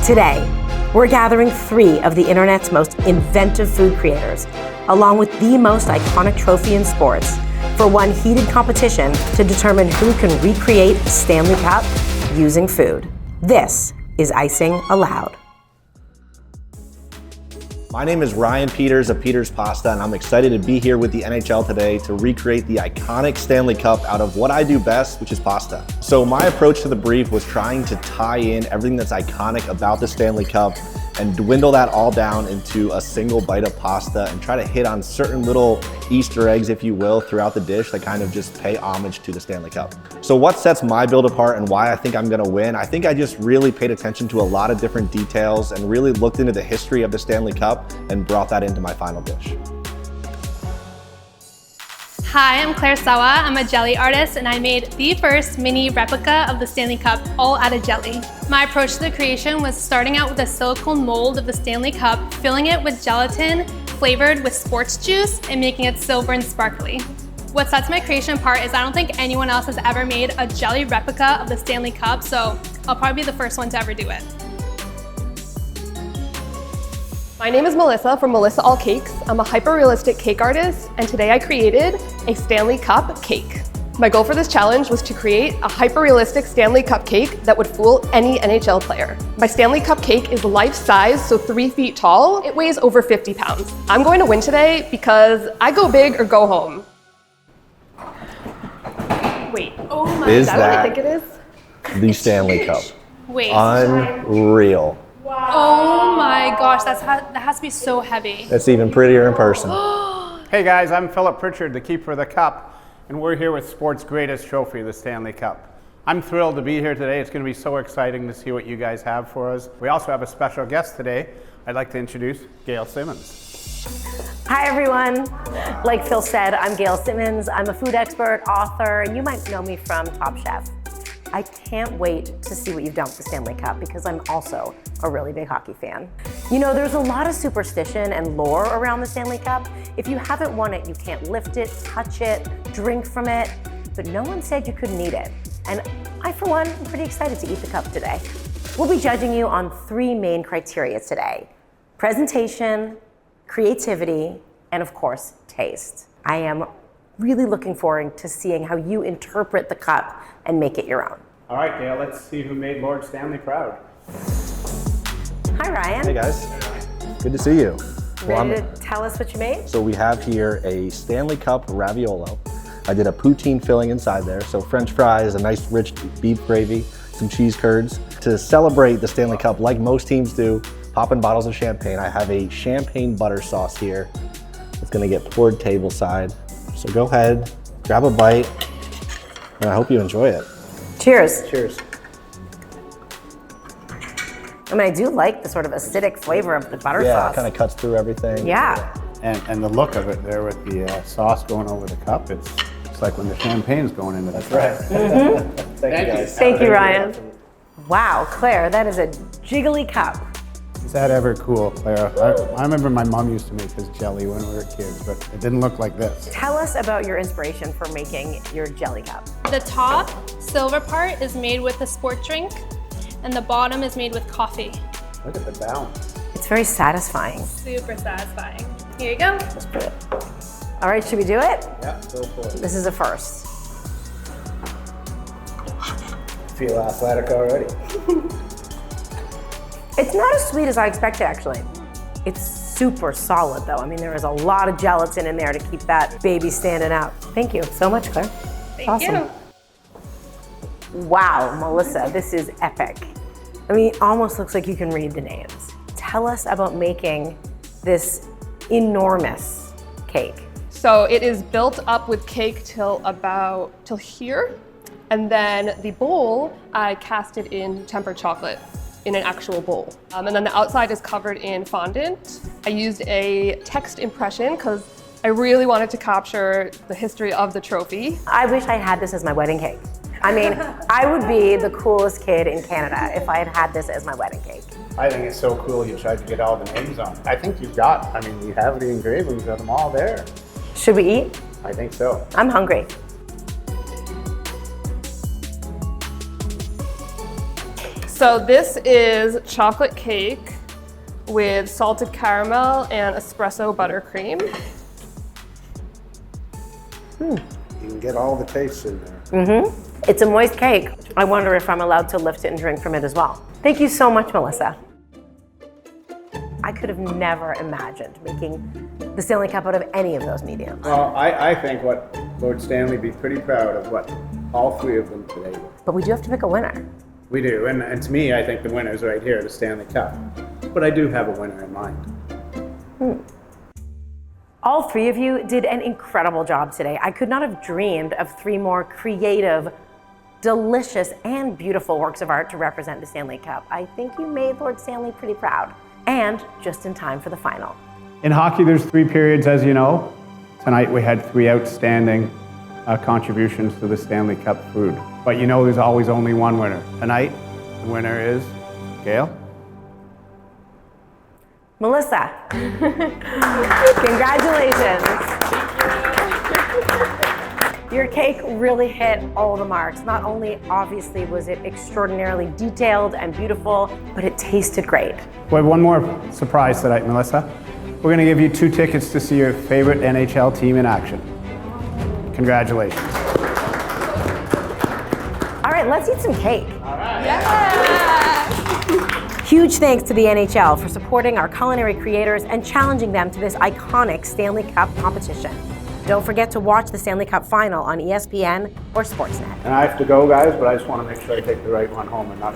Today, we're gathering 3 of the internet's most inventive food creators, along with the most iconic trophy in sports, for one heated competition to determine who can recreate a Stanley Cup using food. This is Icing Allowed. My name is Ryan Peters of Peters Pasta, and I'm excited to be here with the NHL today to recreate the iconic Stanley Cup out of what I do best, which is pasta. So my approach to the brief was trying to tie in everything that's iconic about the Stanley Cup and dwindle that all down into a single bite of pasta and try to hit on certain little Easter eggs, if you will, throughout the dish that kind of just pay homage to the Stanley Cup. So what sets my build apart and why I think I'm gonna win? I think I just really paid attention to a lot of different details and really looked into the history of the Stanley Cup and brought that into my final dish. Hi, I'm Claire Sawa. I'm a jelly artist and I made the first mini replica of the Stanley Cup all out of jelly. My approach to the creation was starting out with a silicone mold of the Stanley Cup, filling it with gelatin flavored with sports juice and making it silver and sparkly. What sets my creation apart is I don't think anyone else has ever made a jelly replica of the Stanley Cup, so I'll probably be the first one to ever do it. My name is Melissa from Melissa All Cakes. I'm a hyper-realistic cake artist, and today I created a Stanley Cup cake. My goal for this challenge was to create a hyper-realistic Stanley Cup cake that would fool any NHL player. My Stanley Cup cake is life-size, so 3 feet tall. It weighs over 50 pounds. I'm going to win today because I go big or go home. Wait, Oh my Is is that what I that think it is? the Stanley Cup? Wait. Unreal. Oh my gosh, that has to be so heavy. That's even prettier in person. Hey guys, I'm Philip Pritchard, the keeper of the cup, and we're here with sport's greatest trophy, the Stanley Cup. I'm thrilled to be here today. It's going to be so exciting to see what you guys have for us. We also have a special guest today. I'd like to introduce Gail Simmons. Hi everyone. Like Phil said, I'm Gail Simmons. I'm a food expert, author, and you might know me from Top Chef. I can't wait to see what you've done with the Stanley Cup because I'm also a really big hockey fan. You know, there's a lot of superstition and lore around the Stanley Cup. If you haven't won it, you can't lift it, touch it, drink from it, but no one said you couldn't eat it. And I, for one, am pretty excited to eat the cup today. We'll be judging you on 3 main criteria today: presentation, creativity, and of course, taste. I am really looking forward to seeing how you interpret the cup and make it your own. All right, Gail, let's see who made Lord Stanley proud. Hi, Ryan. Hey guys, good to see you. Ready to tell us what you made? So we have here a Stanley Cup raviolo. I did a poutine filling inside there, so French fries, a nice rich beef gravy, some cheese curds. To celebrate the Stanley Cup, like most teams do, popping bottles of champagne, I have a champagne butter sauce here. It's gonna get poured tableside. So go ahead, grab a bite, and I hope you enjoy it. Cheers. Cheers. I mean, I do like the sort of acidic flavor of the butter Yeah, sauce. it kind of cuts through everything. Yeah. And the look of it there with the sauce going over the cup, it's like when the champagne's going into the cup. Thank you guys. Thank you, Ryan. Wow, Claire, that is a jiggly cup. Is that ever cool, Clara? I remember my mom used to make this jelly when we were kids, but it didn't look like this. Tell us about your inspiration for making your jelly cup. The top silver part is made with a sport drink and the bottom is made with coffee. Look at the balance. It's very satisfying. Super satisfying. Here you go. Let's put it. All right, should we do it? Yeah, go for it. This is a first. Feel athletic already. It's not as sweet as I expected, actually. It's super solid, though. I mean, there is a lot of gelatin in there to keep that baby standing out. Thank you so much, Claire. Thank you. Wow, Melissa, this is epic. I mean, it almost looks like you can read the names. Tell us about making this enormous cake. So it is built up with cake till here, and then the bowl, I cast it in tempered chocolate in an actual bowl. And then the outside is covered in fondant. I used a text impression because I really wanted to capture the history of the trophy. I wish I had this as my wedding cake. I mean, I would be the coolest kid in Canada if I had had this as my wedding cake. I think it's so cool you tried to get all the names on. I think you have the engravings of them all there. Should we eat? I think so. I'm hungry. So this is chocolate cake with salted caramel and espresso buttercream. You can get all the tastes in there. It's a moist cake. I wonder if I'm allowed to lift it and drink from it as well. Thank you so much, Melissa. I could have never imagined making the Stanley Cup out of any of those mediums. Well, I think what Lord Stanley would be pretty proud of what all three of them today were. But we do have to pick a winner. We do, and to me, I think the winner is right here, the Stanley Cup. But I do have a winner in mind. All three of you did an incredible job today. I could not have dreamed of three more creative, delicious, and beautiful works of art to represent the Stanley Cup. I think you made Lord Stanley pretty proud. And just in time for the final. In hockey, there's 3 periods, as you know. Tonight we had 3 outstanding contributions to the Stanley Cup food. But you know there's always only one winner. Tonight, the winner is Gail. Melissa, congratulations. Your cake really hit all the marks. Not only, obviously, was it extraordinarily detailed and beautiful, but it tasted great. We have one more surprise tonight, Melissa. We're going to give you 2 tickets to see your favorite NHL team in action. Congratulations. All right, let's eat some cake. All right. Huge thanks to the NHL for supporting our culinary creators and challenging them to this iconic Stanley Cup competition. Don't forget to watch the Stanley Cup final on ESPN or Sportsnet. And I have to go, guys, but I just want to make sure I take the right one home and not